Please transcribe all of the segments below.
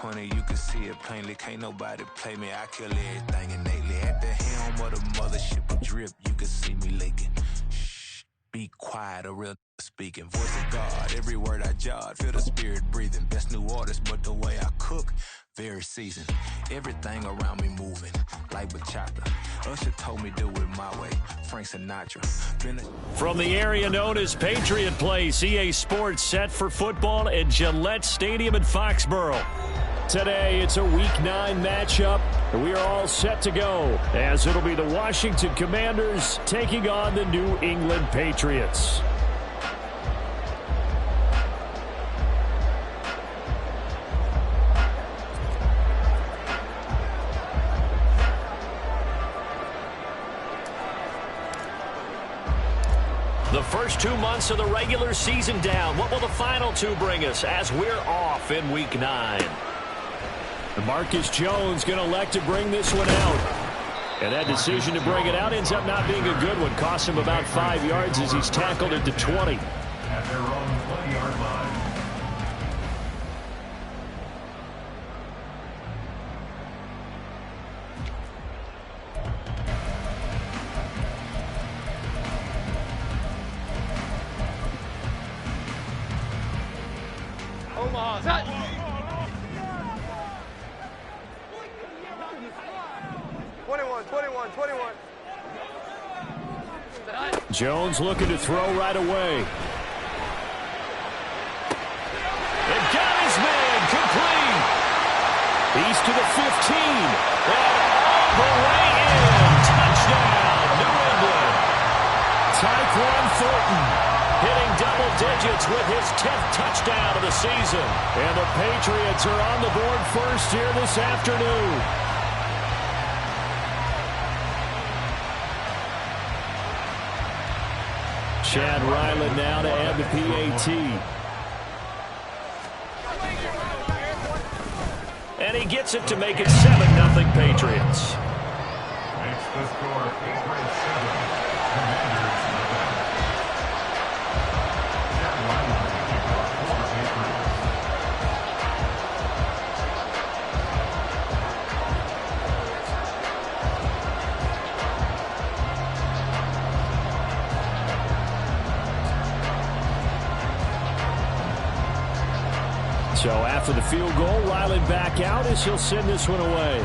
20, you can see it plainly. Can't nobody play me. I kill everything innately. At the helm of the mothership of drip, you can see me leaking. Shh, be quiet, a real speaking. Voice of God, every word I jot. Feel the spirit breathing. Best new artist, but the way I cook, very seasoned. Everything around me moving, like bachata. Usher told me do it my way. Frank Sinatra. From the area known as Patriot Place, EA Sports set for football at Gillette Stadium in Foxborough. Today, it's a Week 9 matchup, and we are all set to go, as it'll be the Washington Commanders taking on the New England Patriots. The first 2 months of the regular season down. What will the final 2 bring us as we're off in Week 9? Marcus Jones going to elect to bring this one out. And that decision to bring it out ends up not being a good one. Costs him about 5 yards as he's tackled at the 20. At their own 20-yard line. Jones looking to throw right away. They've got his man complete. He's to the 15. And all the way in. Touchdown, New England. Tyquan Thornton hitting double digits with his 10th touchdown of the season. And the Patriots are on the board first here this afternoon. Chad Ryland now to add the PAT. And he gets it to make it 7-0 Patriots. Makes the score 8-7. Commanders Nevada. Chad Ryland to kick off for the Patriots. So after the field goal, Ryland back out as he'll send this one away.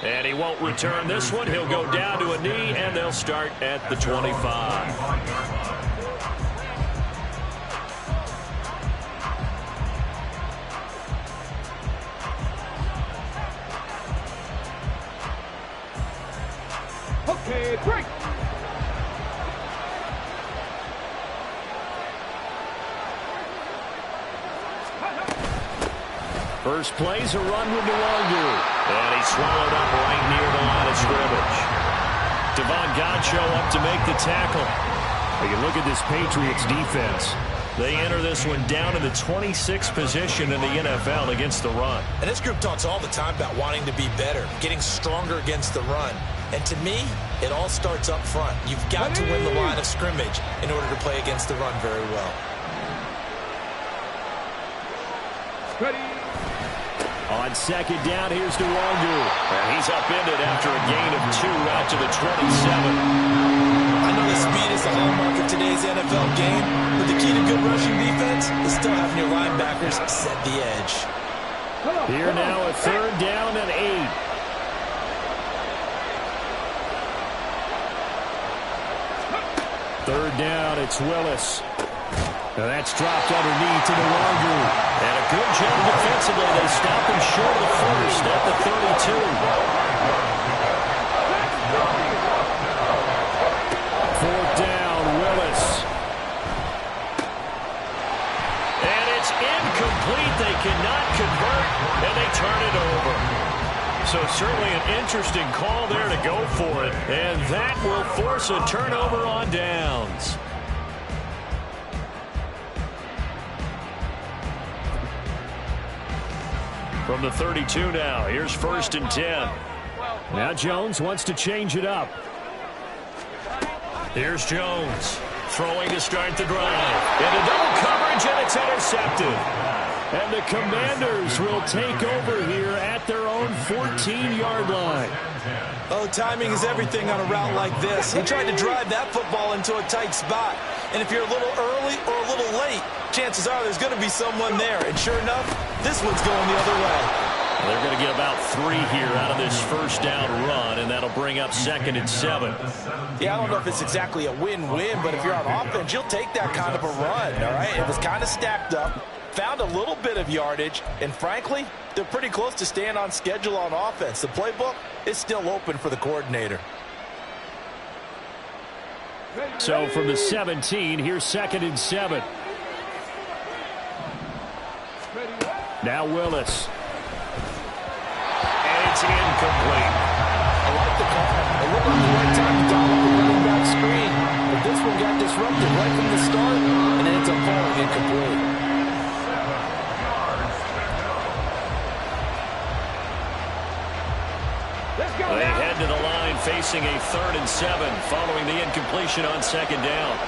And he won't return this one. He'll go down to a knee, and they'll start at the 25. Okay, break. First play's a run with Nwangu. And he's swallowed up right near the line of scrimmage. Devon Godchaux up to make the tackle. You look at this Patriots defense. They enter this one down in the 26th position in the NFL against the run. And this group talks all the time about wanting to be better, getting stronger against the run. And to me, it all starts up front. You've got to win the line of scrimmage in order to play against the run very well. Ready. On second down, here's Nwangu. And he's upended after a gain of 2 out to the 27. I know the speed is the hallmark of today's NFL game, but the key to good rushing defense is still having your linebackers set the edge. Here now a third down and 8. Third down, it's Willis. Now that's dropped underneath to Nwangu. And a good job defensively. They stop him short of the first at the 32. Fourth down, Willis. And it's incomplete. They cannot convert, and they turn it over. So certainly an interesting call there to go for it. And that will force a turnover on downs. From the 32 now, here's 1st and 10. Now Jones wants to change it up. Here's Jones, throwing to start the drive. Into double coverage, and it's intercepted. And the Commanders will take over here at their own 14-yard line. Oh, timing is everything on a route like this. He tried to drive that football into a tight spot. And if you're a little early or a little late, chances are there's going to be someone there. And sure enough, this one's going the other way. They're going to get about 3 here out of this first down run, and that'll bring up 2nd and 7. Yeah, I don't know if it's exactly a win-win, but if you're on offense, you'll take that kind of a run, all right? It was kind of stacked up, found a little bit of yardage, and frankly, they're pretty close to staying on schedule on offense. The playbook is still open for the coordinator. So from the 17, here's 2nd and 7. Now Willis. And it's incomplete. I like the call. It looked like the right time to dial up the running back screen. But this one got disrupted right from the start, and it ends up falling incomplete. They head to the line facing a 3rd and 7 following the incompletion on 2nd down.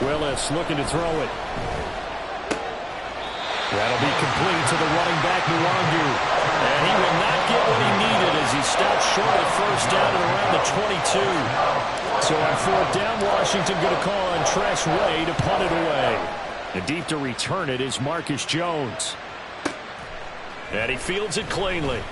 Willis looking to throw it. That'll be complete to the running back, Nwangu. And he will not get what he needed as he stopped short of first down at around the 22. So on 4th down, Washington going to call on Tresh Way to punt it away. And deep to return it is Marcus Jones. And he fields it cleanly.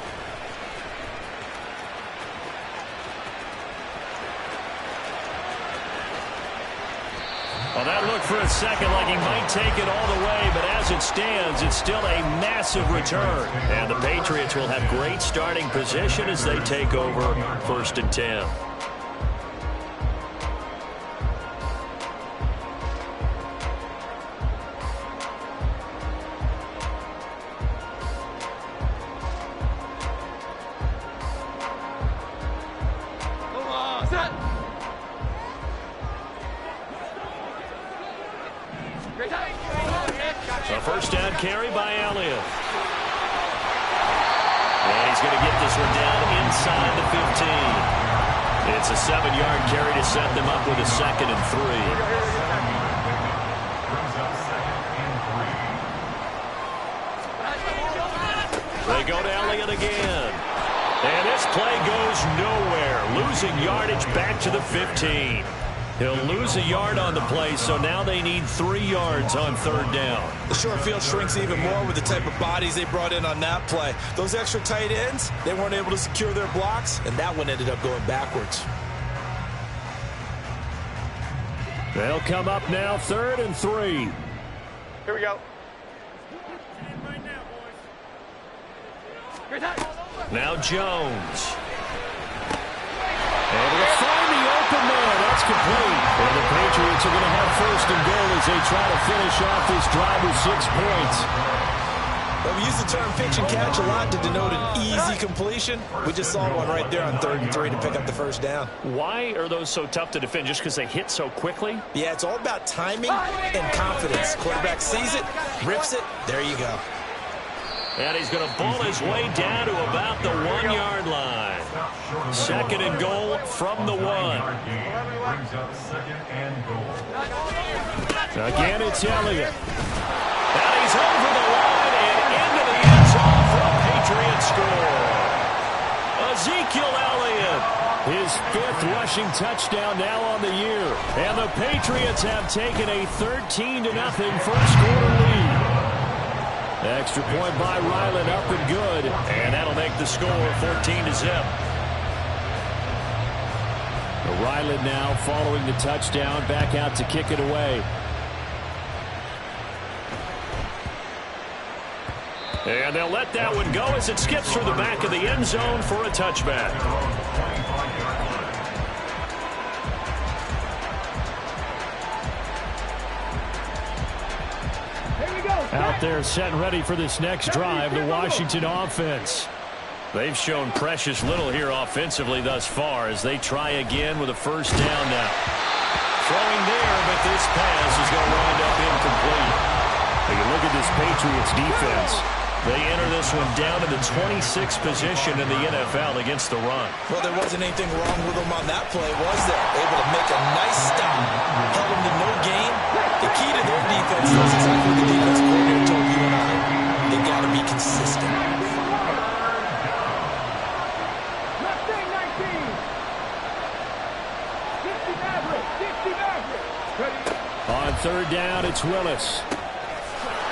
Well, that looked for a second like he might take it all the way, but as it stands, it's still a massive return. And the Patriots will have great starting position as they take over 1st and 10. A first down carry by Elliott. And he's going to get this one down inside the 15. It's a 7-yard carry to set them up with a 2nd and 3. They go to Elliott again. And this play goes nowhere. Losing yardage back to the 15. He'll lose a yard on the play, so now they need 3 yards on 3rd down. The short field shrinks even more with the type of bodies they brought in on that play. Those extra tight ends, they weren't able to secure their blocks, and that one ended up going backwards. They'll come up now 3rd and 3. Here we go. Now Jones. Able to find the open man. That's complete. And the Patriots are going to have 1st and goal as they try to finish off this drive with 6 points. Well, we use the term pitch and catch a lot to denote an easy completion. We just saw one right there on 3rd and 3 to pick up the first down. Why are those so tough to defend? Just because they hit so quickly? Yeah, it's all about timing and confidence. Quarterback sees it, rips it, there you go. And he's going to ball his way down to about the 1-yard line. 2nd and goal from the 1. Again, it's Elliott. And he's over the line and into the end zone for a Patriot score. Ezekiel Elliott, his 5th rushing touchdown now on the year. And the Patriots have taken a 13-0 first-quarter lead. Extra point by Ryland, up and good. And that'll make the score 14-0. Ryland now following the touchdown, back out to kick it away. And they'll let that one go as it skips through the back of the end zone for a touchback. Out there set and ready for this next drive, the Washington offense. They've shown precious little here offensively thus far as they try again with a first down now. throwing there, but this pass is going to wind up incomplete. Now you look at this Patriots defense. They enter this one down in the 26th position in the NFL against the run. Well, there wasn't anything wrong with them on that play, was there? Able to make a nice stop. Held them to no gain. The key to their defense is exactly what the defense coordinator told you and I. They got to be consistent. On third down, it's Willis.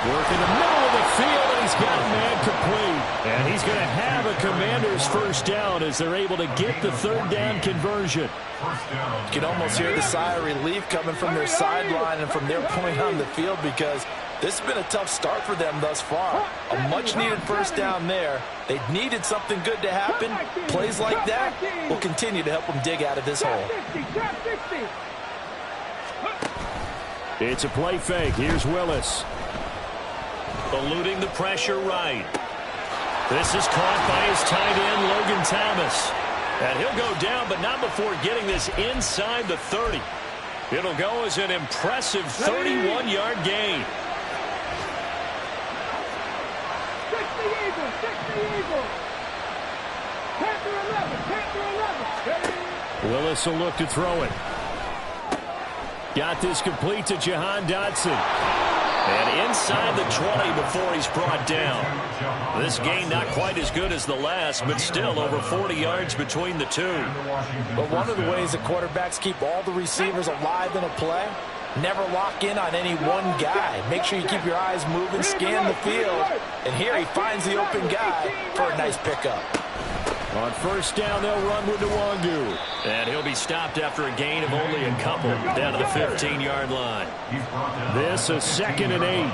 Work in the middle of the field, and he's got man complete. And he's going to have a Commander's first down as they're able to get the third down conversion. You can almost hear the sigh of relief coming from their sideline and from their point on the field, because this has been a tough start for them thus far. A much-needed first down there. They needed something good to happen. Plays like that will continue to help them dig out of this hole. It's a play fake. Here's Willis. Eluding the pressure right. This is caught by his tight end, Logan Thomas. And he'll go down, but not before getting this inside the 30. It'll go as an impressive 31-yard gain. Willis will look to throw it. Got this complete to Jahan Dotson. And inside the 20 before he's brought down. This gain not quite as good as the last, but still over 40 yards between the two. But one of the ways that quarterbacks keep all the receivers alive in a play, never lock in on any one guy. Make sure you keep your eyes moving, scan the field. And here he finds the open guy for a nice pickup. On first down, they'll run with Nwangu. And he'll be stopped after a gain of only a couple down to the 15-yard line. This is 2nd and 8.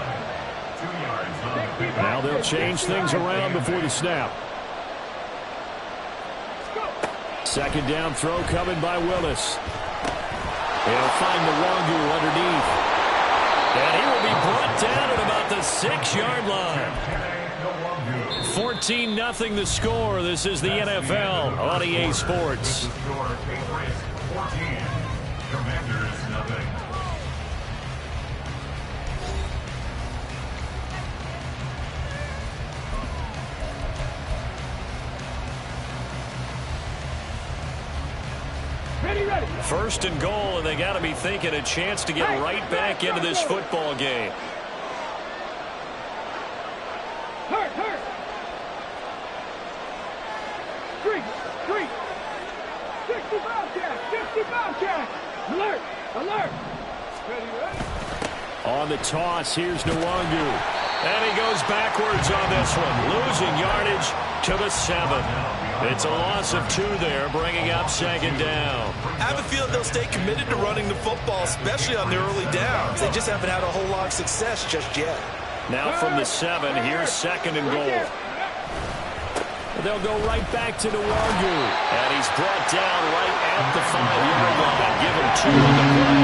Now they'll change things around before the snap. Second down throw coming by Willis. He'll find Nwangu underneath. And he will be brought down at about the 6-yard line. 14-0 the score. This is the NFL on EA Sports. First and goal, and they got to be thinking a chance to get right back into this football game. Alert! On the toss, here's Nwangu. And he goes backwards on this one, losing yardage to the 7. It's a loss of 2 there, bringing up 2nd down. I have a feeling they'll stay committed to running the football, especially on their early downs. They just haven't had a whole lot of success just yet. Now from the 7, here's 2nd and goal. They'll go right back to Nwangu. And he's brought down right at the 5-yard line. Give him 2 on the play.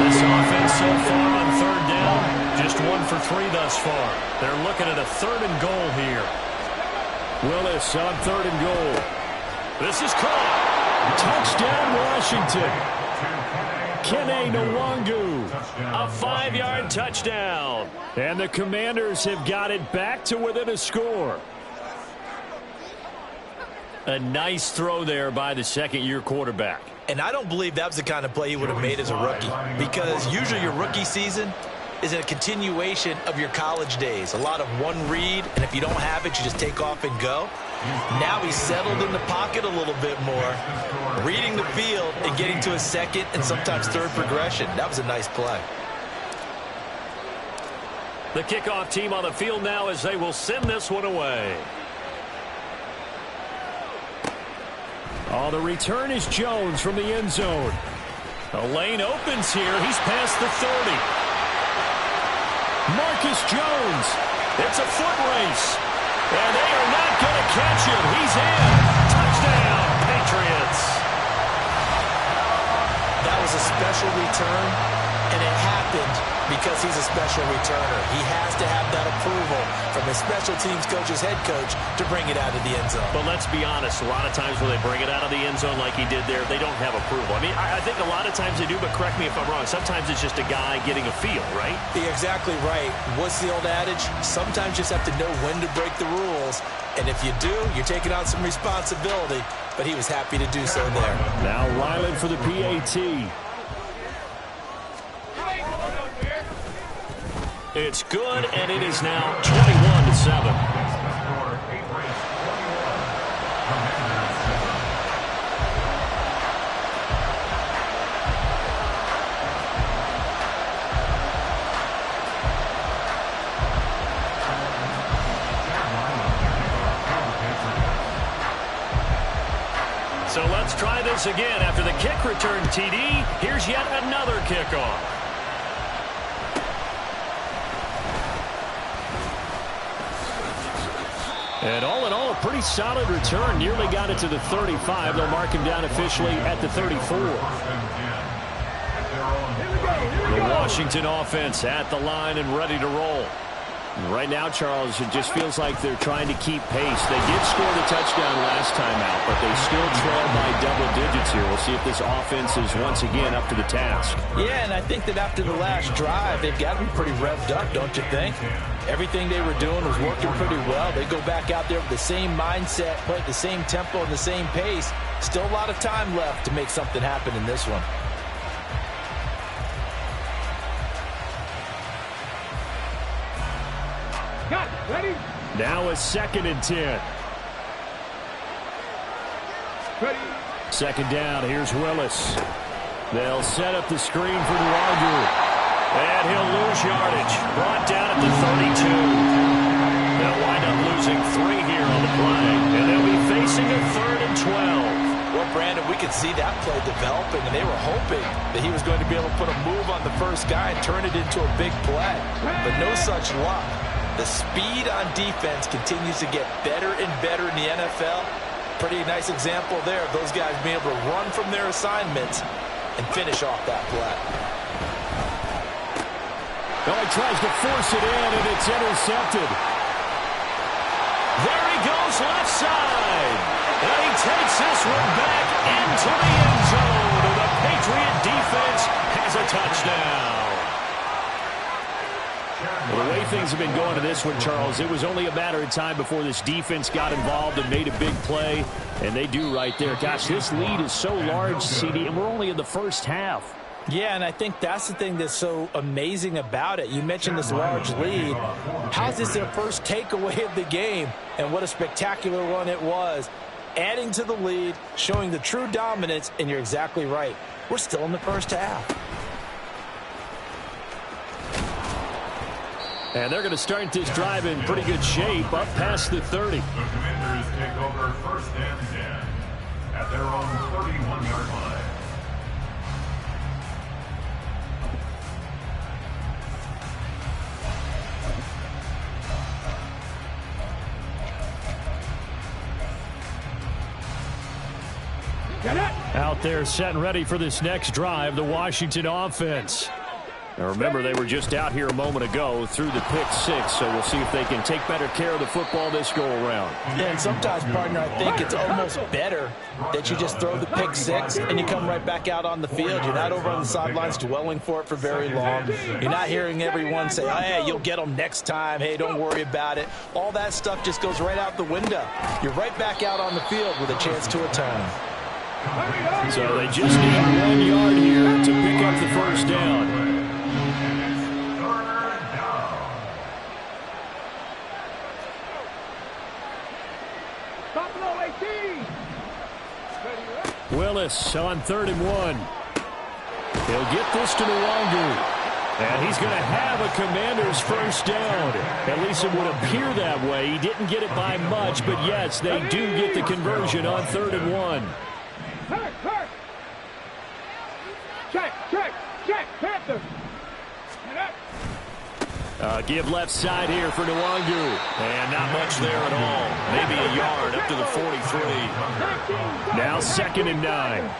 This offense so far on third down, just 1 for 3 thus far. They're looking at a 3rd and goal here. Willis on 3rd and goal. This is caught. Touchdown, Washington. Kene Nwangu. A 5-yard touchdown. And the Commanders have got it back to within a score. A nice throw there by the second-year quarterback. And I don't believe that was the kind of play he would have made as a rookie, because usually your rookie season is a continuation of your college days. A lot of one read, and if you don't have it, you just take off and go. Now he's settled in the pocket a little bit more, reading the field and getting to a second and sometimes third progression. That was a nice play. The kickoff team on the field now as they will send this one away. Oh, the return is Jones from the end zone. The lane opens here. He's past the 30. Marcus Jones. It's a foot race. And they are not going to catch him. He's in. Touchdown, Patriots. That was a special return, and it happened Because he's a special returner. He has to have that approval from his special teams coach's head coach to bring it out of the end zone. But let's be honest, a lot of times when they bring it out of the end zone like he did there, they don't have approval. I mean, I think a lot of times they do, but correct me if I'm wrong. Sometimes it's just a guy getting a feel, right? You're exactly right. What's the old adage? Sometimes you just have to know when to break the rules. And if you do, you're taking on some responsibility. But he was happy to do so there. Now Ryland for the PAT. It's good, and it is now 21-7. So let's try this again. After the kick return TD, here's yet another kickoff. And all in all, a pretty solid return. Nearly got it to the 35. They'll mark him down officially at the 34. The Washington offense at the line and ready to roll. And right now, Charles, it just feels like they're trying to keep pace. They did score the touchdown last time out, but they still trail by double digits here. We'll see if this offense is once again up to the task. Yeah, and I think that after the last drive, they've got to be pretty revved up, don't you think? Everything they were doing was working pretty well. They go back out there with the same mindset, play at the same tempo and the same pace. Still a lot of time left to make something happen in this one. Got it. Ready? Now a 2nd and 10. Ready. 2nd down. Here's Willis. They'll set up the screen for Nwangwu. And he'll lose yardage. Brought down at the 32. They'll wind up losing 3 here on the play. And they'll be facing a 3rd and 12. Well, Brandon, we could see that play developing, and they were hoping that he was going to be able to put a move on the first guy and turn it into a big play. But no such luck. The speed on defense continues to get better and better in the NFL. Pretty nice example there of those guys being able to run from their assignments and finish off that play. Well, he tries to force it in, and it's intercepted. There he goes, left side. And he takes this one back into the end zone. And the Patriot defense has a touchdown. Well, the way things have been going to this one, Charles, it was only a matter of time before this defense got involved and made a big play. And they do right there. Gosh, this lead is so large, CD, and we're only in the first half. Yeah, and I think that's the thing that's so amazing about it. You mentioned this large lead. How's this their first takeaway of the game? And what a spectacular one it was. Adding to the lead, showing the true dominance, and you're exactly right. We're still in the first half. And they're going to start this drive in pretty good shape, up past the 30. The Commanders take over 1st and 10 at their own 31-yard line. Out there set and ready for this next drive, the Washington offense. Now remember, they were just out here a moment ago through the pick 6, so we'll see if they can take better care of the football this go-around. Yeah, and sometimes, partner, I think it's almost better that you just throw the pick 6 and you come right back out on the field. You're not over on the sidelines dwelling for it for very long. You're not hearing everyone say, oh, hey, you'll get them next time. Hey, don't worry about it. All that stuff just goes right out the window. You're right back out on the field with a chance to atone. So they just need 1 yard here to pick up the first down. Willis on 3rd and 1. He'll get this to Nwangwu. And he's going to have a Commander's first down. At least it would appear that way. He didn't get it by much, but yes, they do get the conversion on 3rd and 1. Check, Panther. Give left side here for Nwangwu. And not much there at all. Maybe a yard up to the 43. Now 2nd and 9.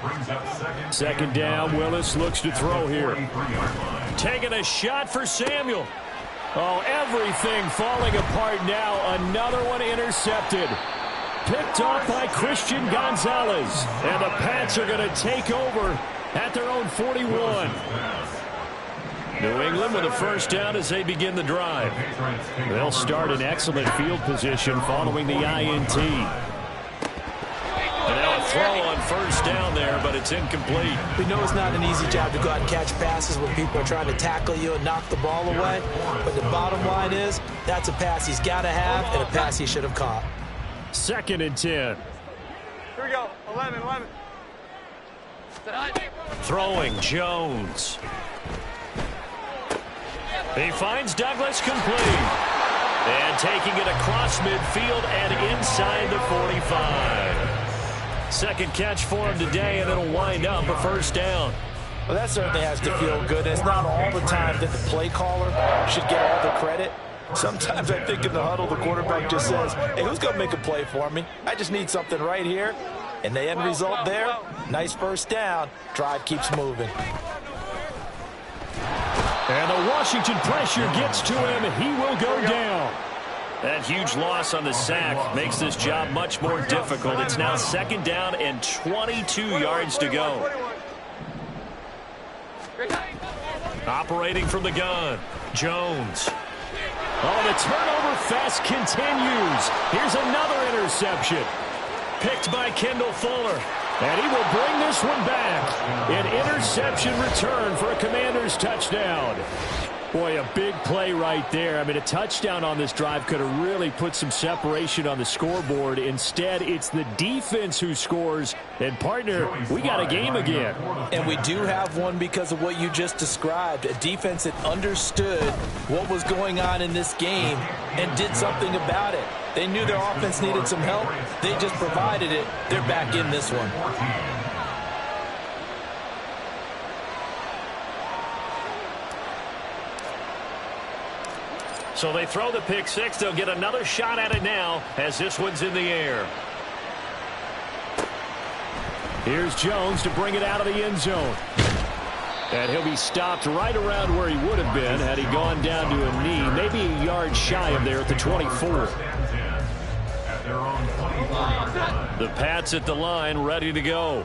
Brings up Second down, Willis looks to throw here. Taking a shot for Samuel. Oh, everything falling apart now. Another one intercepted. Picked off by Christian Gonzalez. And the Pats are going to take over at their own 41. New England with a first down as they begin the drive. They'll start in excellent field position following the INT. And now a throw on first down there, but it's incomplete. We know it's not an easy job to go out and catch passes when people are trying to tackle you and knock the ball away. But the bottom line is, that's a pass he's got to have and a pass he should have caught. 2nd and 10. Here we go. 11. Throwing Jones. He finds Douglas complete. And taking it across midfield and inside the 45. Second catch for him today, and it'll wind up a first down. Well, that certainly has to feel good. It's not all the time that the play caller should get all the credit. Sometimes I think in the huddle, the quarterback just says, hey, who's going to make a play for me? I just need something right here. And the end result there, nice first down. Drive keeps moving. And the Washington pressure gets to him. He will go down. That huge loss on the sack makes this job much more difficult. It's now 2nd down and 22 yards to go. Operating from the gun, Jones. Oh, the turnover fest continues. Here's another interception. Picked by Kendall Fuller. And he will bring this one back. An interception return for a Commanders touchdown. Boy, a big play right there. I mean, a touchdown on this drive could have really put some separation on the scoreboard. Instead, it's the defense who scores. And, partner, we got a game again. And we do have one because of what you just described. A defense that understood what was going on in this game and did something about it. They knew their offense needed some help. They just provided it. They're back in this one. So they throw the pick six. They'll get another shot at it now as this one's in the air. Here's Jones to bring it out of the end zone. And he'll be stopped right around where he would have been had he gone down to a knee, maybe a yard shy of there at the 24. The Pats at the line, ready to go.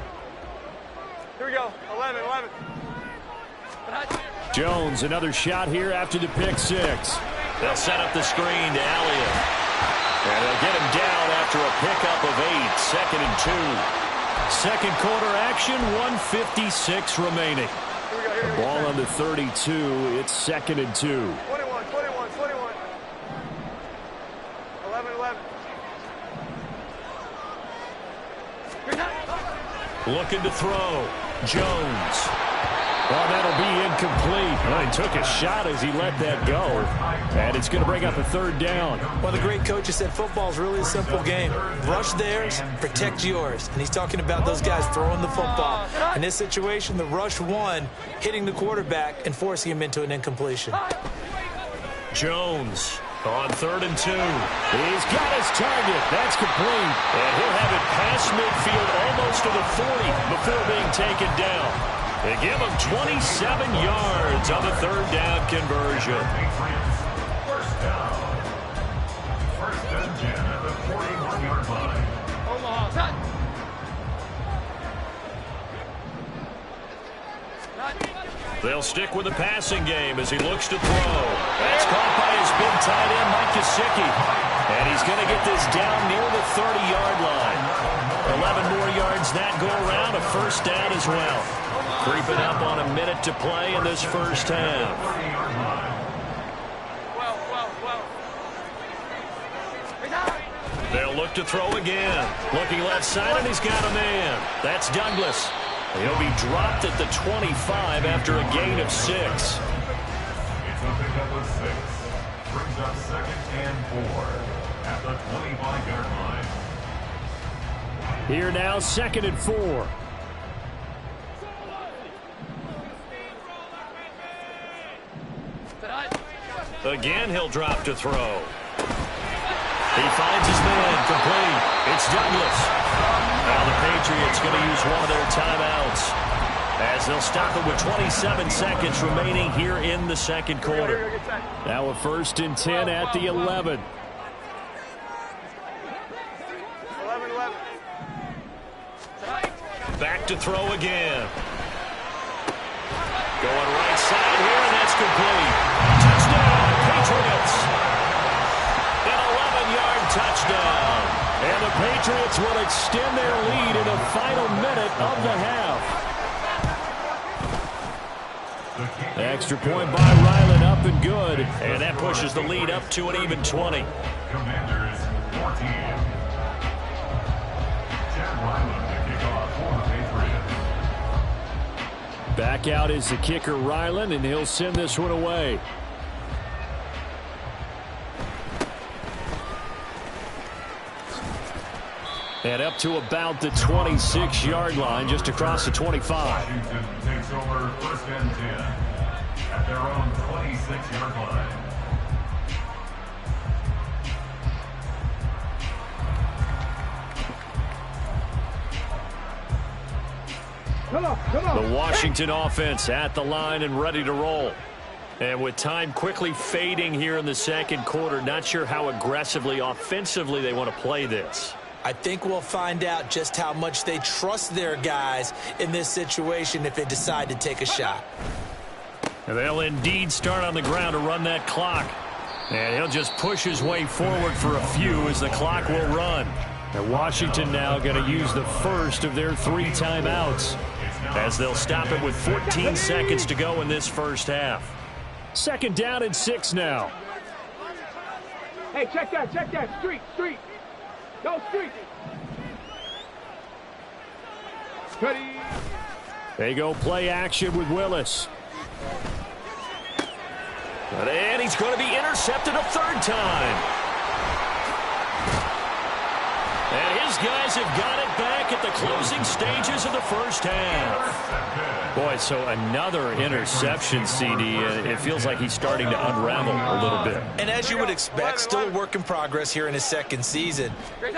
Here we go. 11. Jones, another shot here after the pick six. They'll set up the screen to Elliott. And they'll get him down after a pickup of 8, 2nd and 2. Second quarter action, 1:56 remaining. Ball on the 32. It's 2nd and 2. 21. 11. Looking to throw. Jones. Well, that'll be incomplete. Well, he took a shot as he let that go. And it's going to bring up a 3rd down. Well, the great coach has said football's really a simple game. Rush theirs, protect yours. And he's talking about those guys throwing the football. In this situation, the rush one, hitting the quarterback and forcing him into an incompletion. Jones on 3rd and 2. He's got his target. That's complete. And he'll have it past midfield almost to the 40 before being taken down. They give him 27 yards on the 3rd down conversion. First down. 1st and 10 at the 41-yard line. They'll stick with the passing game as he looks to throw. That's caught by his big tight end, Mike Gesicki. And he's going to get this down near the 30-yard line. 11 more yards that go around, a first down as well. Creeping up on a minute to play in this first half. They'll look to throw again. Looking left side, and he's got a man. That's Douglas. He'll be dropped at the 25 after a gain of 6. It's a pickup of 6. Brings up 2nd and 4 at the 25-yard line. Here now, 2nd and 4. Again, he'll drop to throw. He finds his man complete. It's Douglas. Now the Patriots going to use one of their timeouts. as they'll stop it with 27 seconds remaining here in the second quarter. Now a 1st and 10 at the 11. 11. Back to throw again. Going right side here, and that's complete. Touchdown, Patriots. An 11-yard touchdown. And the Patriots will extend their lead in the final minute of the half. Extra point by Ryland, up and good. And that pushes the lead up to an even 20. Commanders 14. Chad Ryland to kick off for the Patriots. Back out is the kicker, Ryland, and he'll send this one away. And up to about the 26-yard line, just across the 25. Washington takes over 1st and 10 at their own 26-yard line. The Washington offense at the line and ready to roll. And with time quickly fading here in the second quarter, not sure how aggressively, offensively they want to play this. I think we'll find out just how much they trust their guys in this situation if they decide to take a shot. And they'll indeed start on the ground to run that clock. And he'll just push his way forward for a few as the clock will run. And Washington now going to use the first of their 3 timeouts, as they'll stop it with 14 seconds to go in this first half. 2nd down and 6 now. Hey, check that. Street. Go street. They go play action with Willis. And he's going to be intercepted a 3rd time. And his guys have got it back at the closing stages of the first half. Boy, so another interception, CD. It feels like he's starting to unravel a little bit. And as you would expect, still a work in progress here in his 2nd season.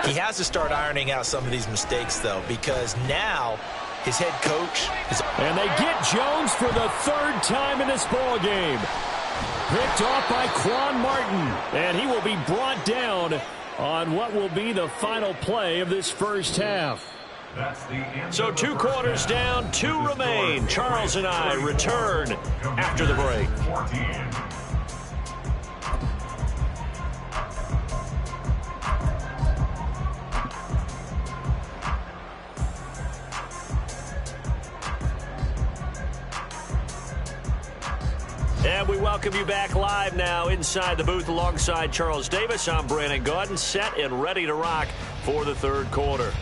He has to start ironing out some of these mistakes, though, because now his head coach is... And they get Jones for the 3rd time in this ball game. Picked off by Quan Martin. And he will be brought down on what will be the final play of this first half. So 2 quarters down, 2 remain. Charles and I return after the break. And we welcome you back live now inside the booth alongside Charles Davis. I'm Brandon Gaudin, set and ready to rock for the 3rd quarter.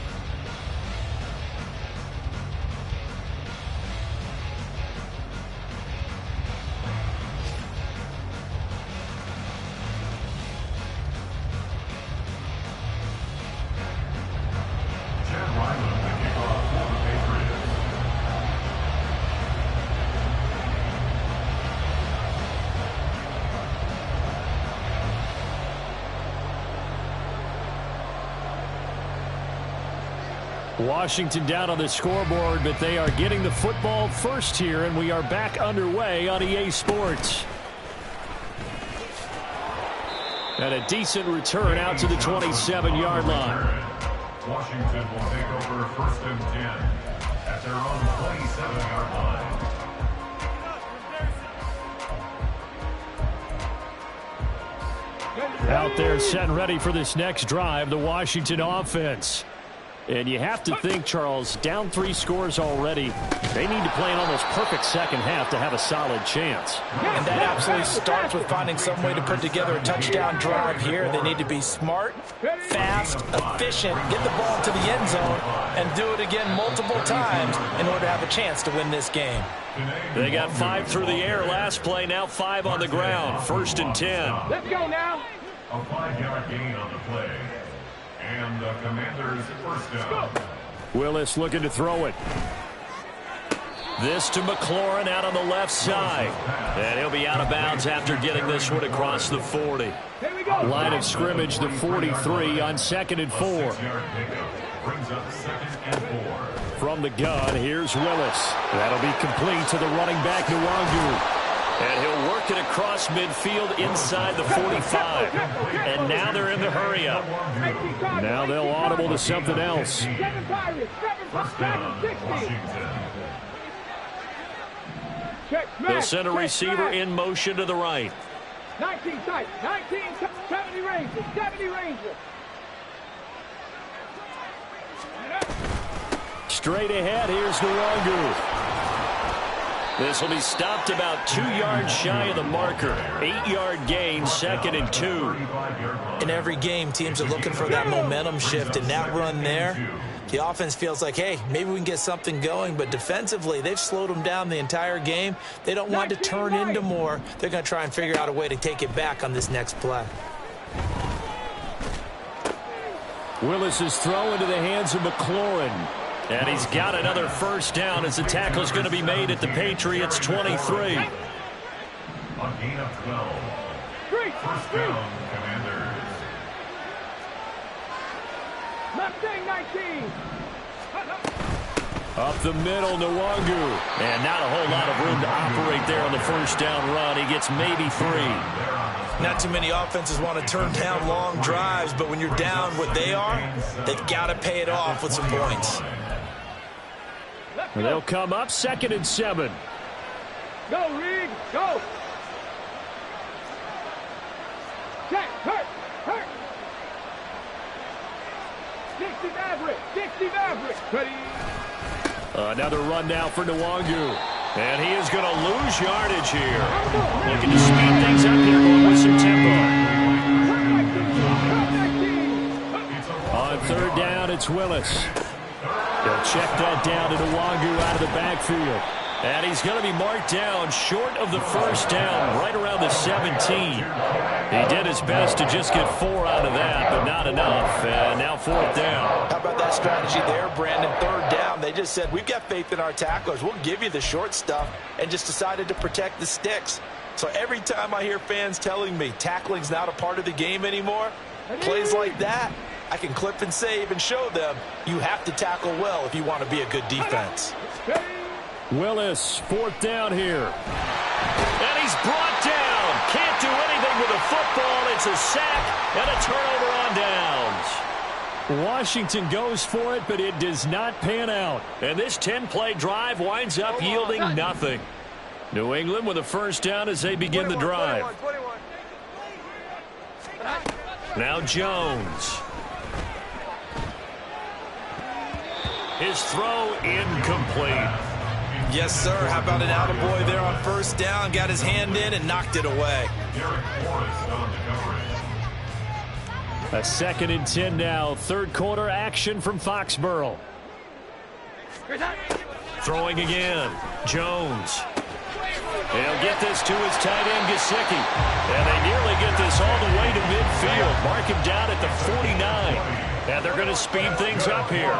Washington down on the scoreboard, but they are getting the football first here, and we are back underway on EA Sports. And a decent return out to the 27-yard line. Washington will take over 1st and 10 at their own 27-yard line. Out there set and ready for this next drive, the Washington offense. And you have to think, Charles, down 3 scores already. They need to play an almost perfect second half to have a solid chance. And that absolutely starts with finding some way to put together a touchdown drive here. They need to be smart, fast, efficient, get the ball to the end zone, and do it again multiple times in order to have a chance to win this game. They got 5 through the air last play, now 5 on the ground. 1st and 10. Let's go now. A 5-yard gain on the play. And the Commanders' 1st down. Willis looking to throw it. This to McLaurin out on the left side. And he'll be out of bounds after getting this one across the 40. Line of scrimmage, the 43 on 2nd and 4. A 6-yard pickup brings up 2nd and 4. from the gun. Here's Willis. That'll be complete to the running back, Nwangu. And he'll work it across midfield inside the 45. And now they're in the hurry-up. Now they'll audible to something else. They'll send a receiver in motion to the right. 19 tight, 19, 70 Rangers, 70 Rangers. Straight ahead, here's Nwangu. This will be stopped about 2 yards shy of the marker. 8-yard gain, 2nd and 2. In every game, teams are looking for that momentum shift, and that run there, the offense feels like, hey, maybe we can get something going, but defensively, they've slowed them down the entire game. They don't want to turn into more. They're going to try and figure out a way to take it back on this next play. Willis' throw into the hands of McLaurin. And he's got another first down as the tackle is going to be made at the Patriots' 23. A gain of 12. First down, Commanders. Mustang 19. Up the middle, Nwangu. And not a whole lot of room to operate there on the first down run. He gets maybe 3. Not too many offenses want to turn down long drives, but when you're down what they are, they've got to pay it off with some points. They'll come up 2nd and 7. Go, Reed, go. Check, hurt. 60 Maverick, 60 Maverick. Ready. Another run now for Nwangu. And he is going to lose yardage here. Looking to speed things up here, going with some tempo. On 3rd down, it's Willis. They'll check that down to Nwangu out of the backfield. And he's going to be marked down short of the first down, right around the 17. He did his best to just get 4 out of that, but not enough. And now 4th down. How about that strategy there, Brandon? 3rd down. They just said, we've got faith in our tacklers. We'll give you the short stuff, and just decided to protect the sticks. So every time I hear fans telling me tackling's not a part of the game anymore, plays like that, I can clip and save and show them you have to tackle well if you want to be a good defense. Willis, 4th down here. And he's brought down. Can't do anything with the football. It's a sack and a turnover on downs. Washington goes for it, but it does not pan out. And this 10-play drive winds up yielding nothing. New England with a first down as they begin the drive. Now Jones. His throw incomplete. Yes, sir. How about an attaboy there on 1st down? Got his hand in and knocked it away. A 2nd and 10 now. 3rd quarter action from Foxborough. Throwing again. Jones. He'll get this to his tight end, Gesicki. And they nearly get this all the way to midfield. Mark him down at the 49. And they're going to speed things up here.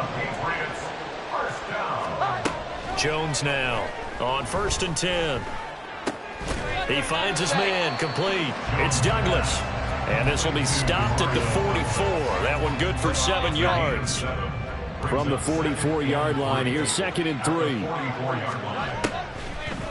Jones now on 1st and 10. He finds his man, complete. It's Douglas. And this will be stopped at the 44. That one good for 7 yards. From the 44-yard line, here's 2nd and 3.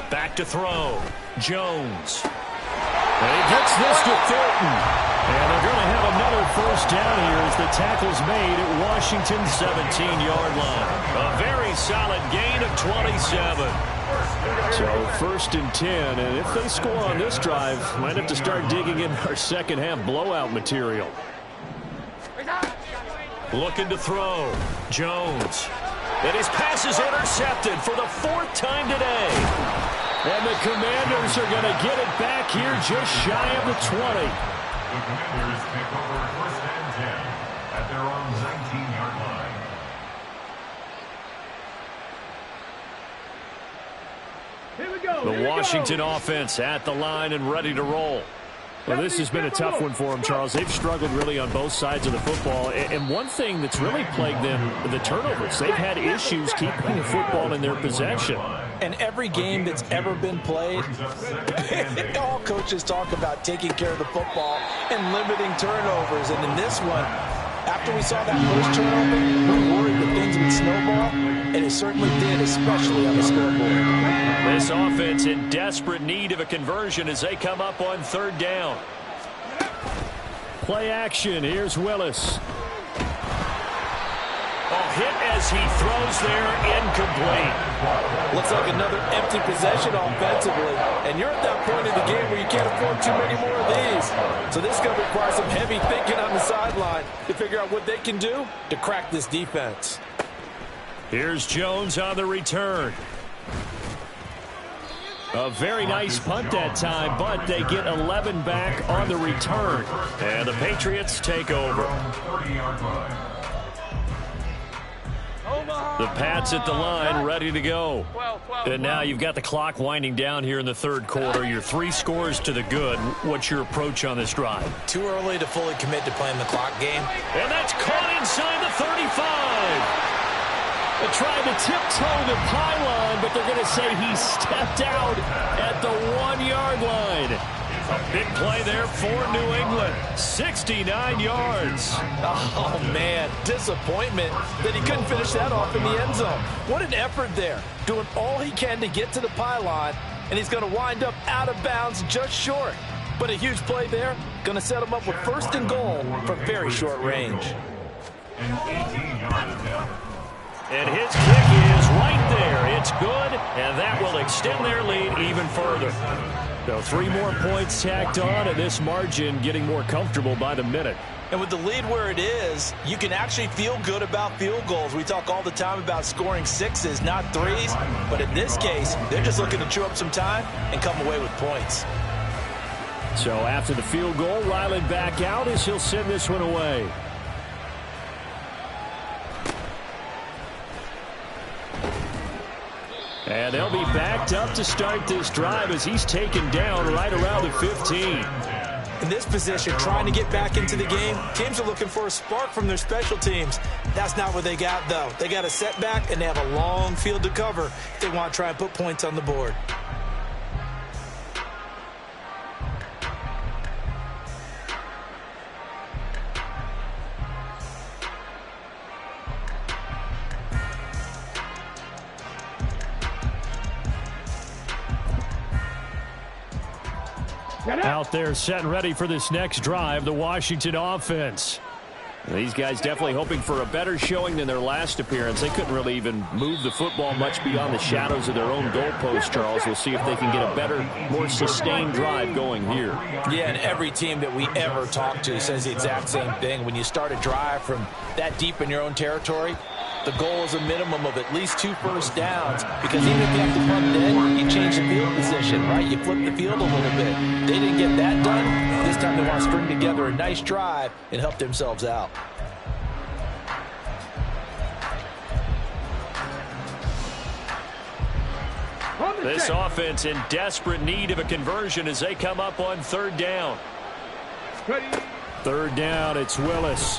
Back to throw. Jones. And he gets this to Thornton. And they're going to have another first down here as the tackle's made at Washington's 17-yard line. A very solid gain of 27. So 1st and 10, and if they score on this drive, might have to start digging in our second-half blowout material. Looking to throw. Jones. And his pass is intercepted for the 4th time today. And the Commanders are going to get it back here just shy of the 20. The Commanders take over 1st and 10 at their own 19-yard line. The Washington offense at the line and ready to roll. Well, this has been a tough one for them, Charles. They've struggled really on both sides of the football. And one thing that's really plagued them, the turnovers. They've had issues keeping the football in their possession. And every game that's ever been played, all coaches talk about taking care of the football and limiting turnovers. And in this one, after we saw that first turnover, we worried that things would snowball. and it certainly did, especially on the scoreboard. This offense in desperate need of a conversion as they come up on third down. Play action. Here's Willis. Hit as he throws there, incomplete. Looks like another empty possession offensively, and you're at that point in the game where you can't afford too many more of these. So this is going to require some heavy thinking on the sideline to figure out what they can do to crack this defense. Here's Jones on the return. A very nice punt that time, but they get 11 back on the return. And the Patriots take over. The Pats at the line, ready to go. And now you've got the clock winding down here in the third quarter. You're 3 scores to the good. What's your approach on this drive? Too early to fully commit to playing the clock game. And that's caught inside the 35. They tried to tiptoe the pylon, but they're going to say he stepped out at the 1-yard line. A big play there for New England. 69 yards. Oh, man. Disappointment that he couldn't finish that off in the end zone. What an effort there. Doing all he can to get to the pylon, and he's going to wind up out of bounds just short. But a huge play there. Going to set him up with first and goal from very short range. An 18-yard attempt. And his kick is right there. It's good, and that will extend their lead even further. So 3 more points tacked on, and this margin getting more comfortable by the minute. And with the lead where it is, you can actually feel good about field goals. We talk all the time about scoring 6s, not 3s. But in this case, they're just looking to chew up some time and come away with points. So after the field goal, Ryland back out as he'll send this one away. And they'll be backed up to start this drive as he's taken down right around the 15. In this position, trying to get back into the game, teams are looking for a spark from their special teams. That's not what they got, though. They got a setback, and they have a long field to cover if they want to try and put points on the board. Out there set and ready for this next drive, the Washington offense. These guys definitely hoping for a better showing than their last appearance. They couldn't really even move the football much beyond the shadows of their own goalpost, Charles. We'll see if they can get a better, more sustained drive going here. Yeah, and every team that we ever talk to says the exact same thing. When you start a drive from that deep in your own territory, the goal is a minimum of at least 2 first downs, because even if you have to punt it, you change the field position, right? You flip the field a little bit. They didn't get that done. This time they want to string together a nice drive and help themselves out. This offense in desperate need of a conversion as they come up on third down. Third down, it's Willis.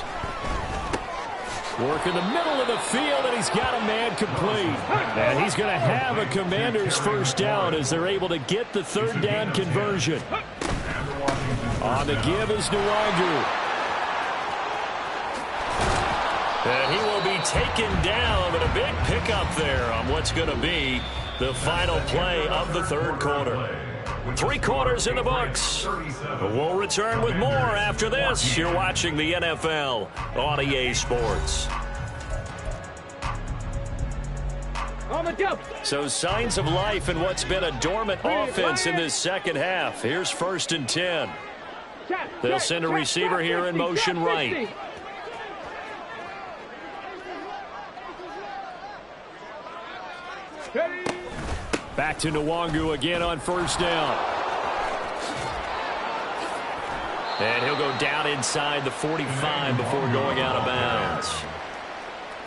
Work in the middle of the field, and he's got a man complete. And he's going to have a Commander's first down as they're able to get the third down conversion. On the give is Nwangu. And he will be taken down, but a big pickup there on what's going to be the final play of the third quarter. 3 quarters in the books. We'll return with more after this. You're watching the NFL on EA Sports. So signs of life in what's been a dormant offense in this second half. Here's 1st and 10. They'll send a receiver here in motion right. Back to Nwangu again on first down. And he'll go down inside the 45 before going out of bounds.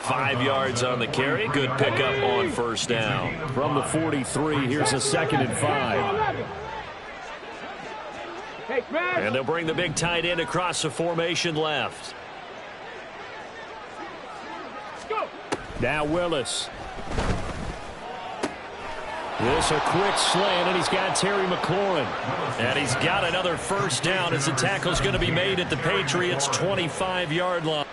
5 yards on the carry. Good pickup on first down. From the 43, here's a 2nd and 5. And they'll bring the big tight end across the formation left. Now Willis. This a quick slant, and he's got Terry McLaurin. And he's got another first down as the tackle's going to be made at the Patriots' 25-yard line.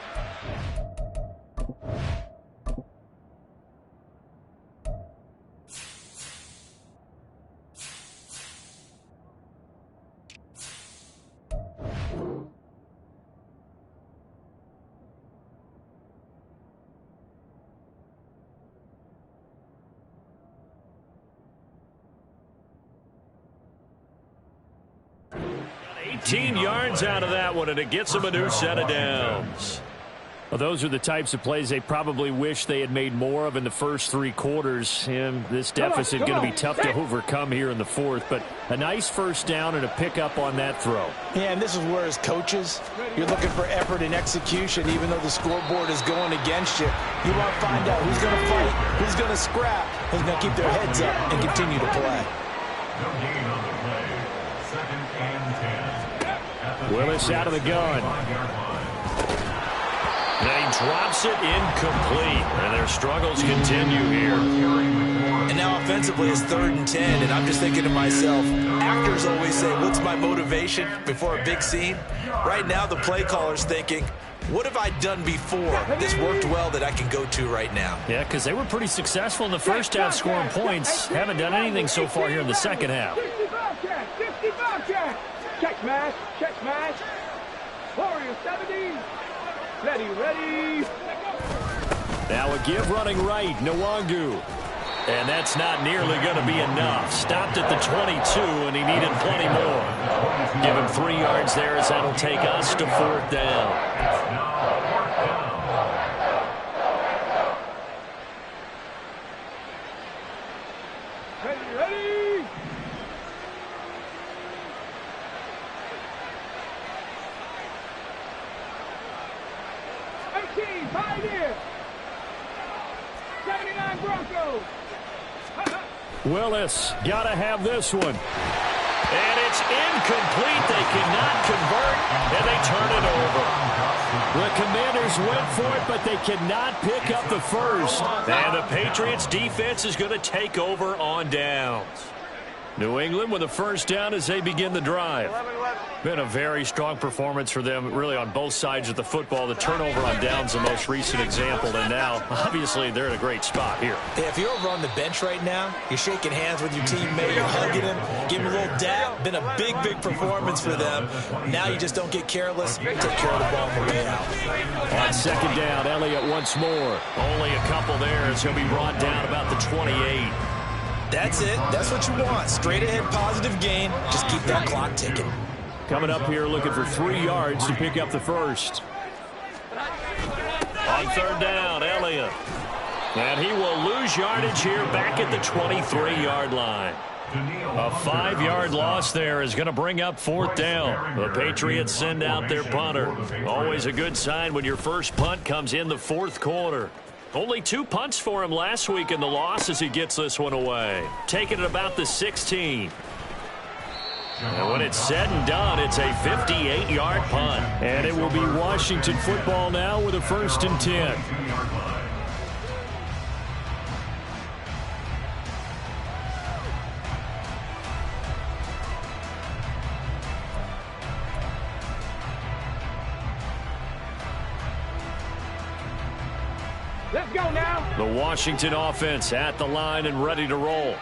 18 yards out of that one, and it gets them a new set of downs. Well, those are the types of plays they probably wish they had made more of in the first 3 quarters. And this deficit going to be tough to overcome here in the fourth. But a nice first down and a pickup on that throw. Yeah, and this is where, as coaches, you're looking for effort and execution, even though the scoreboard is going against you. You want to find out who's going to fight, who's going to scrap, who's going to keep their heads up and continue to play. No gain on the play. 2nd and 10. Willis out of the gun. 5-yard line. And he drops it incomplete. And their struggles continue here. And now offensively it's 3rd and 10, and I'm just thinking to myself, actors always say, what's my motivation before a big scene? Right now the play caller's thinking, what have I done before this worked well that I can go to right now? Yeah, because they were pretty successful in the first half scoring points. Haven't done anything so far here in the second half. 65 check. Check smash. Warriors 70. Ready. Now a give running right, Nwangu. And that's not nearly going to be enough. Stopped at the 22, and he needed plenty more. Give him 3 yards there, as that'll take us to 4th down. Ready. 18, Pioneer. 79 Broncos. Willis, got to have this one. And it's incomplete. They cannot convert, and they turn it over. The Commanders went for it, but they cannot pick up the first. And the Patriots defense is going to take over on downs. New England with a first down as they begin the drive. Been a very strong performance for them, really, on both sides of the football. The turnover on downs, the most recent example. And now, obviously, they're in a great spot here. Yeah, if you're over on the bench right now, you're shaking hands with your teammate, you're hugging him, giving him a little dab. Been a big performance for them. Now you just don't get careless. Take care of the ball on the way out. On 2nd down, Elliott once more. Only a couple there as he'll be brought down about the 28. That's it. That's what you want. Straight ahead, positive gain. Just keep that clock ticking. Coming up here looking for 3 yards to pick up the first. On 3rd down, Elliott. And he will lose yardage here back at the 23-yard line. A 5-yard loss there is going to bring up 4th down. The Patriots send out their punter. Always a good sign when your first punt comes in the 4th quarter. Only 2 punts for him last week in the loss as he gets this one away. Taking it about the 16. And when it's said and done, it's a 58-yard punt. And it will be Washington football now with a 1st and 10. Let's go now. The Washington offense at the line and ready to roll.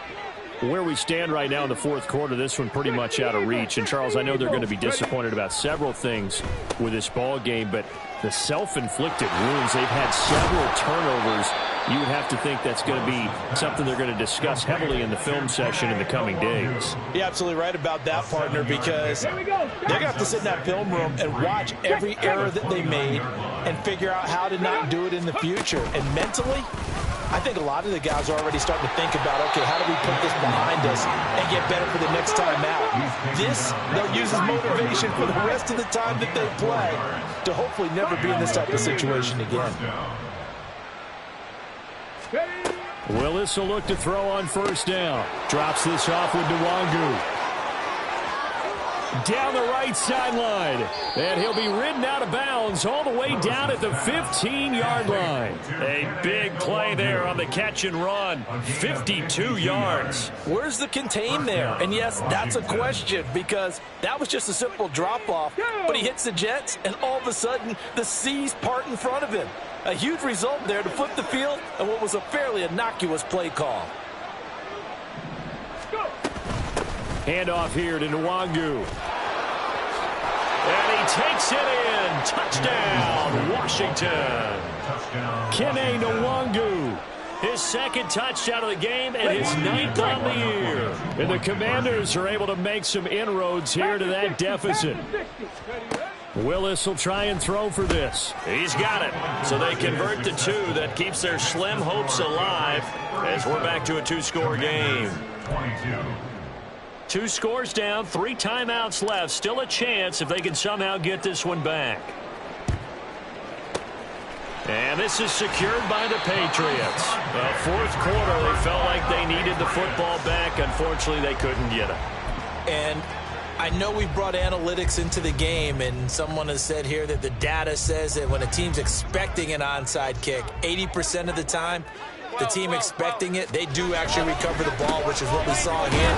Where we stand right now in the 4th quarter, this one pretty much out of reach. And, Charles, I know they're going to be disappointed about several things with this ball game, but the self-inflicted wounds, they've had several turnovers. You would have to think that's going to be something they're going to discuss heavily in the film session in the coming days. You're absolutely right about that, partner, because they're going to have to sit in that film room and watch every error that they made and figure out how to not do it in the future. And mentally, I think a lot of the guys are already starting to think about, okay, how do we put this behind us and get better for the next time out? This, they'll use as motivation for the rest of the time that they play to hopefully never be in this type of situation again. Willis will look to throw on 1st down. Drops this off with Nwangu. Down the right sideline. And he'll be ridden out of bounds all the way down at the 15-yard line. A big play there on the catch and run. 52 yards. Where's the contain there? And yes, that's a question, because that was just a simple drop-off. But he hits the Jets, and all of a sudden, the seas part in front of him. A huge result there to flip the field and what was a fairly innocuous play call. Handoff here to Nwangu. And he takes it in. Touchdown, Washington. Kene Nwangu. His second touchdown of the game and his 9th on the year. And the Commanders are able to make some inroads here to that deficit. Willis will try and throw for this. He's got it. So they convert to 2. That keeps their slim hopes alive as we're back to a 2-score game. 2 scores down, 3 timeouts left. Still a chance if they can somehow get this one back. And this is secured by the Patriots. Fourth quarter, they felt like they needed the football back. Unfortunately, they couldn't get it. And I know we brought analytics into the game, and someone has said here that the data says that when a team's expecting an onside kick, 80% of the time, the team expecting it, they do actually recover the ball, which is what we saw here.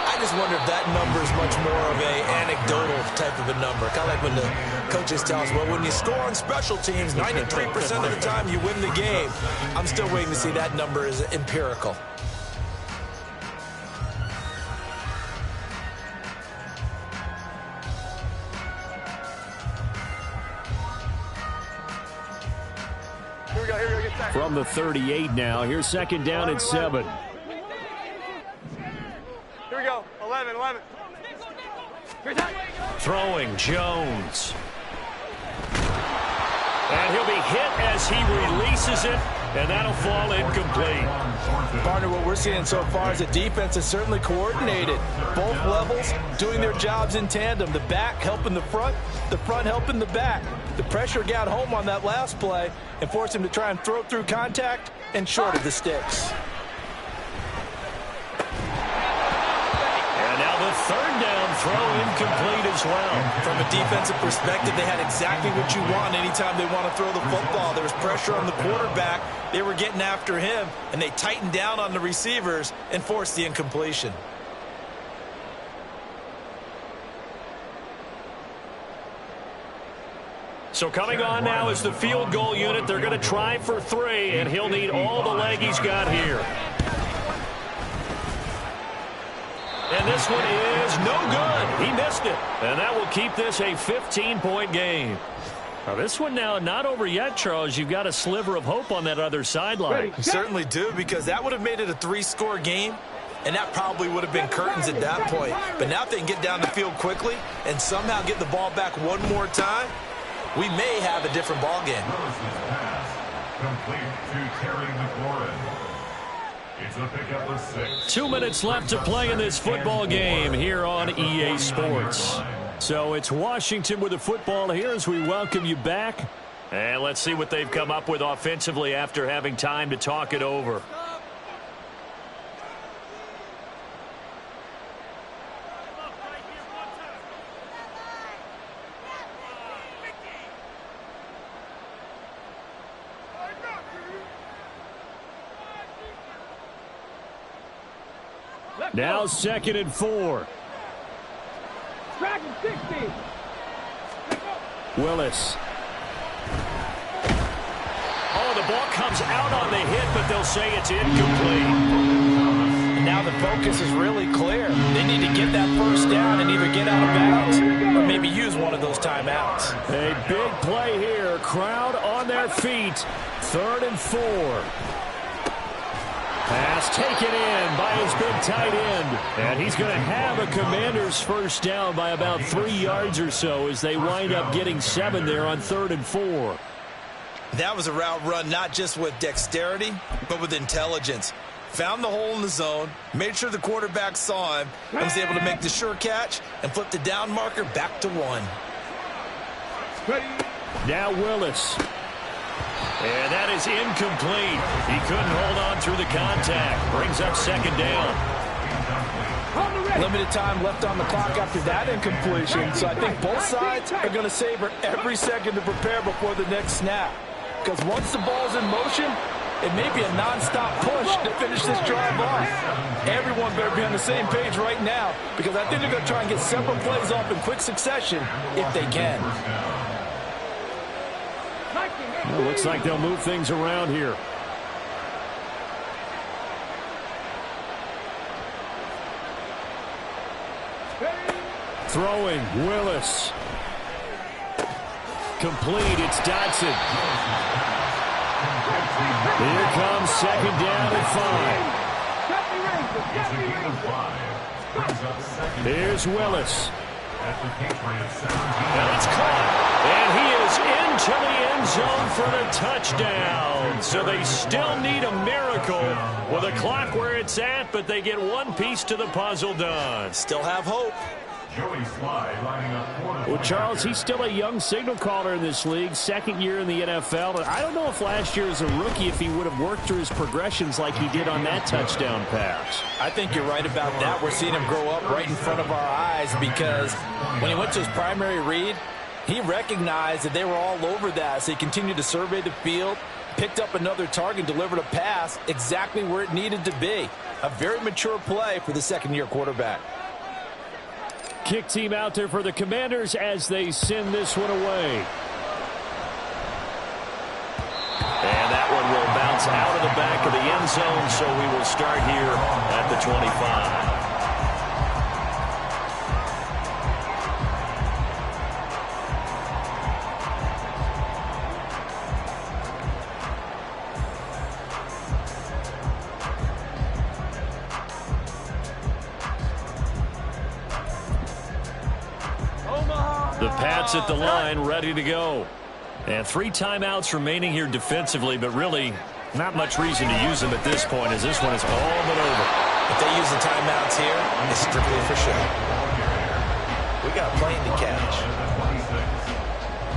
I just wonder if that number is much more of a anecdotal type of a number. Kind of like when the coaches tell us, well, when you score on special teams, 93% of the time you win the game. I'm still waiting to see that number is empirical. From the 38 now. Here's second down and 7. Here we go. 11. Throwing Jones. And he'll be hit as he releases it, and that'll fall incomplete. Partner, what we're seeing so far is the defense is certainly coordinated. Both levels doing their jobs in tandem. The back helping the front helping the back. The pressure got home on that last play and forced him to try and throw through contact and short of the sticks. And now the third down throw incomplete as well. From a defensive perspective, they had exactly what you want anytime they want to throw the football. There was pressure on the quarterback. They were getting after him, and they tightened down on the receivers and forced the incompletion. So coming on now is the field goal unit. They're going to try for 3, and he'll need all the leg he's got here. And this one is no good. He missed it. And that will keep this a 15-point game. Now this one now not over yet, Charles. You've got a sliver of hope on that other sideline. You certainly do, because that would have made it a 3-score game, and that probably would have been curtains at that point. But now if they can get down the field quickly and somehow get the ball back one more time, we may have a different ball game. Complete to Terry McLaurin. It's a pickup of 6. 2 minutes left to play in this football game here on EA Sports. So it's Washington with the football here as we welcome you back. And let's see what they've come up with offensively after having time to talk it over. Now 2nd and 4. Dragon 60. Willis. Oh, the ball comes out on the hit, but they'll say it's incomplete. And now the focus is really clear. They need to get that first down and either get out of bounds or maybe use one of those timeouts. A big play here. Crowd on their feet. 3rd and 4. Pass taken in by his big tight end. And he's going to have a Commander's first down by about 3 yards or so as they wind up getting 7 there on 3rd and 4. That was a route run not just with dexterity, but with intelligence. Found the hole in the zone, made sure the quarterback saw him, and was able to make the sure catch and flip the down marker back to 1. Now Willis. And that is incomplete. He couldn't hold on through the contact. Brings up 2nd down. Limited time left on the clock after that incompletion, so I think both sides are going to savor every second to prepare before the next snap. Because once the ball's in motion, it may be a non-stop push to finish this drive off. Everyone better be on the same page right now, because I think they're going to try and get several plays off in quick succession if they can. Well, looks like they'll move things around here. Throwing, Willis. Complete, it's Dodson. Here comes second down and 5. Here's Willis. And it's caught. And he is into the end zone for the touchdown. So they still need a miracle with the clock where it's at, but they get one piece to the puzzle done. Still have hope. Well, Charles, he's still a young signal caller in this league, second year in the NFL. And I don't know if last year as a rookie, if he would have worked through his progressions like he did on that touchdown pass. I think you're right about that. We're seeing him grow up right in front of our eyes because when he went to his primary read, he recognized that they were all over that. So he continued to survey the field, picked up another target, delivered a pass exactly where it needed to be. A very mature play for the second-year quarterback. Kick team out there for the Commanders as they send this one away. And that one will bounce out of the back of the end zone, so we will start here at the 25. The Pats at the line, ready to go. And 3 timeouts remaining here defensively, but really not much reason to use them at this point as this one is all but over. If they use the timeouts here, it's strictly for show. We got plenty to catch.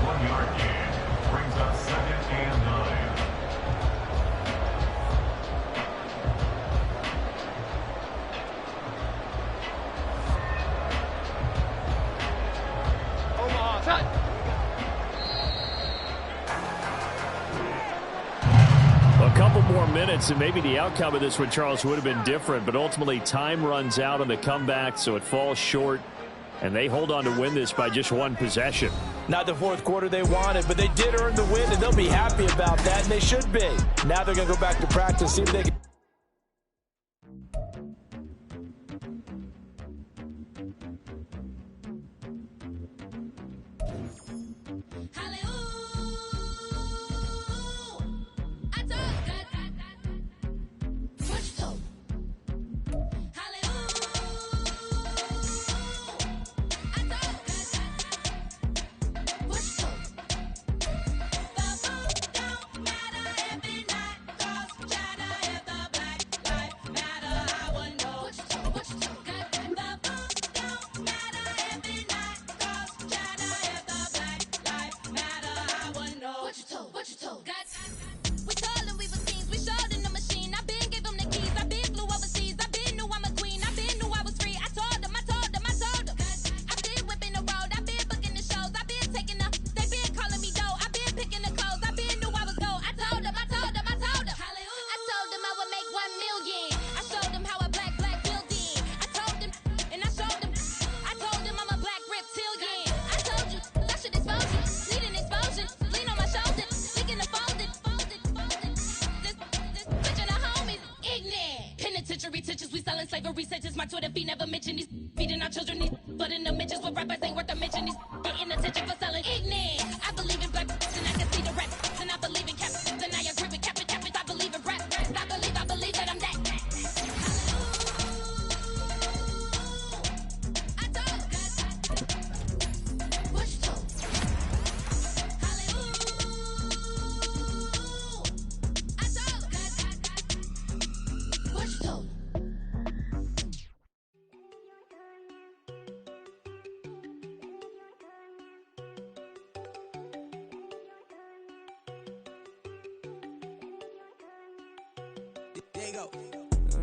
1-yard gain brings up second and 9. A couple more minutes, and maybe the outcome of this one, Charles, would have been different, but ultimately time runs out on the comeback, so it falls short, and they hold on to win this by just 1 possession. Not the fourth quarter they wanted, but they did earn the win, and they'll be happy about that, and they should be. Now they're going to go back to practice, see if they can.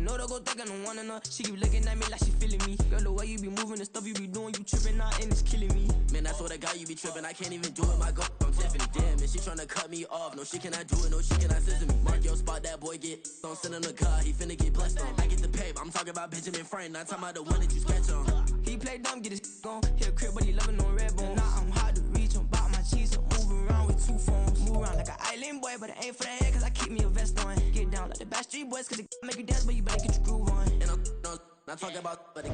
No, don't go thinking I don't want enough. She keep looking at me like she feeling me. Girl, the way you be moving, the stuff you be doing, you tripping out and it's killing me. Man, that's what I got, you be tripping. I can't even do it, my girl, I'm Tiffany. Damn, and she tryna cut me off. No, she cannot do it, no, she cannot scissor me. Mark your spot, that boy get don't send him the car, he finna get blessed on. I get the pay, I'm talking about Benjamin Franklin, not talking about the one that you sketch on. He play dumb, get his gone. Hit a crib, but he loving on red bone. Now I'm hard to reach, I'm about my cheese, I'm moving around with 2 phones. Move around like an island boy, but it ain't for the head, cause I keep me a vest on. Get down like the Backstreet Boys, cause it make you dance, but you better get your groove on. And I'm not talking about, but it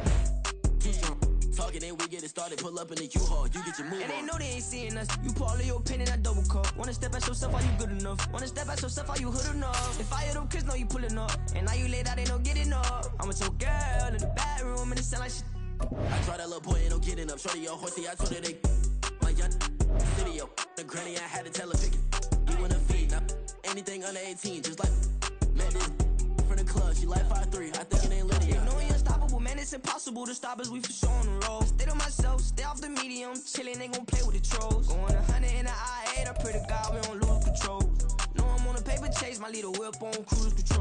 too strong. Talk talking, then we get it started. Pull up in the U-Haul, you get your move on. And they know they ain't seeing us. You pull all your pen and I double cup. Wanna step at yourself, are you good enough? Wanna step at yourself, are you hood enough? If I hear them kids know you pulling up, and now you laid out, they don't get enough. I'm with your girl in the bedroom, and it sound like shit. I try that little boy, ain't no getting up. Shorty, your horsey, I told her they my young city, yo. The granny, I had to tell her pick it. You wanna feed, now anything under 18, just like met this from the club. She like 5'3", I think it ain't Lydia. You know we unstoppable, man, it's impossible to stop us. We for sure on the road. Stay to myself, stay off the medium. Chillin', they gon' play with the trolls. Going 100 in the I-8, I pray to God we don't lose control. No, I'm on a paper chase, my little whip on cruise control.